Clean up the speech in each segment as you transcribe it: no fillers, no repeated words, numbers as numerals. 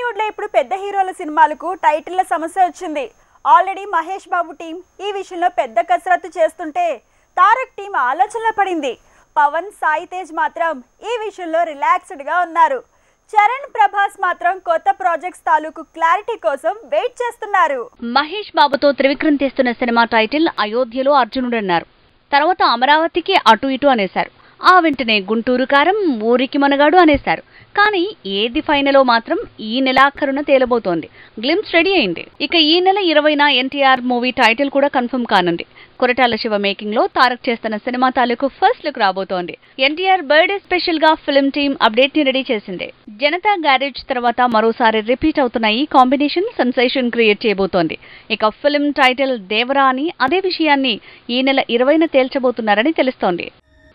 టాలీవుడ్ లో ఇప్పుడు పెద్ద హీరోల సినిమాలకు టైటిల్ల సమస్య వచ్చింది. ఆల్రెడీ మహేష్ బాబు టీం ఈ విషయంలో పెద్ద కసరత్తు చేస్తుంటే తారక్ టీం ఆలోచనలో పడింది. పవన్, సాయి తేజ్ మాత్రం ఈ విషయంలో రిలాక్స్డ్ గా ఉన్నారు. చరణ్, ప్రభాస్ మాత్రం కొత్త ప్రాజెక్ట్స్ తాలూకు క్లారిటీ కోసం వెయిట్ చేస్తున్నారు. మహేష్ బాబుతో త్రివిక్రమ్ తీస్తున్న సినిమా టైటిల్ అయోధ్యలో అర్జునుడు అన్నారు. తర్వాత అమరావతికి అటు ఇటు అనేశారు. ఆ వెంటనే గుంటూరు కారం, ఊరికి మనగాడు అనేశారు. కానీ ఏది ఫైనలో మాత్రం ఈ నెలాఖరున తేలబోతోంది. గ్లిమ్స్ రెడీ అయింది. ఇక ఈ నెల 20న ఎన్టీఆర్ మూవీ టైటిల్ కూడా కన్ఫర్మ్ కానుంది. కొరటాల శివ మేకింగ్ లో తారక్ చేస్తున్న సినిమా తాలూకు ఫస్ట్ లుక్ రాబోతోంది. ఎన్టీఆర్ బర్త్డే స్పెషల్ గా ఫిల్మ్ టీమ్ అప్డేట్ ని రెడీ చేసింది. జనతా గ్యారేజ్ తర్వాత మరోసారి రిపీట్ అవుతున్న ఈ కాంబినేషన్ సెన్సేషన్ క్రియేట్ చేయబోతోంది. ఇక ఫిల్మ్ టైటిల్ దేవరా అని, అదే విషయాన్ని ఈ నెల 20న తేల్చబోతున్నారని తెలుస్తోంది.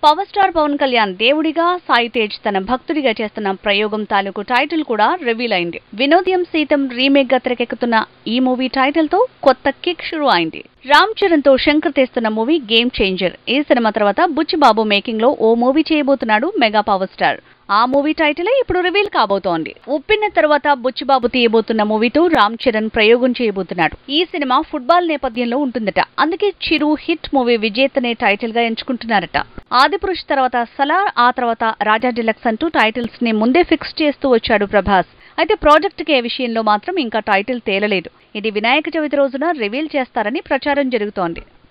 పవర్ స్టార్ పవన్ కళ్యాణ్ దేవుడిగా, సాయి తేజ్ తన భక్తుడిగా చేస్తున్న ప్రయోగం తాలూకు టైటిల్ కూడా రివీల్ అయింది. వినోద్యం సీతం రీమేక్ గా తెరకెక్కుతున్న ఈ మూవీ టైటిల్ తో కొత్త కిక్ షురూ అయింది. రామ్ చరణ్ తో శంకర్ తీస్తున్న మూవీ గేమ్ చేంజర్. ఈ సినిమా తర్వాత బుచ్చిబాబు మేకింగ్ లో ఓ మూవీ చేయబోతున్నాడు మెగా పవర్ స్టార్. ఆ మూవీ టైటిల్ ఇప్పుడు రివీల్ కాబోతోంది. ఉప్పిన తర్వాత బుచ్చిబాబు తీయబోతున్న మూవీతో రామ్ చరణ్ ప్రయోగం చేయబోతున్నాడు. ఈ సినిమా ఫుట్బాల్ నేపథ్యంలో ఉంటుందట. అందుకే చిరు హిట్ మూవీ విజేతనే టైటిల్ గా ఎంచుకుంటున్నారట. ఆదిపురుష్ తర్వాత సలార్, ఆ తర్వాత రాజా డిలక్స్ అంటూ టైటిల్స్ ని ముందే ఫిక్స్ చేస్తూ వచ్చాడు ప్రభాస్. అయితే ప్రాజెక్ట్ కే విషయంలో మాత్రం ఇంకా టైటిల్ తేలలేదు. ఇది వినాయక చవితి రోజున రివీల్ చేస్తారని ప్రచారం జరుగుతోంది.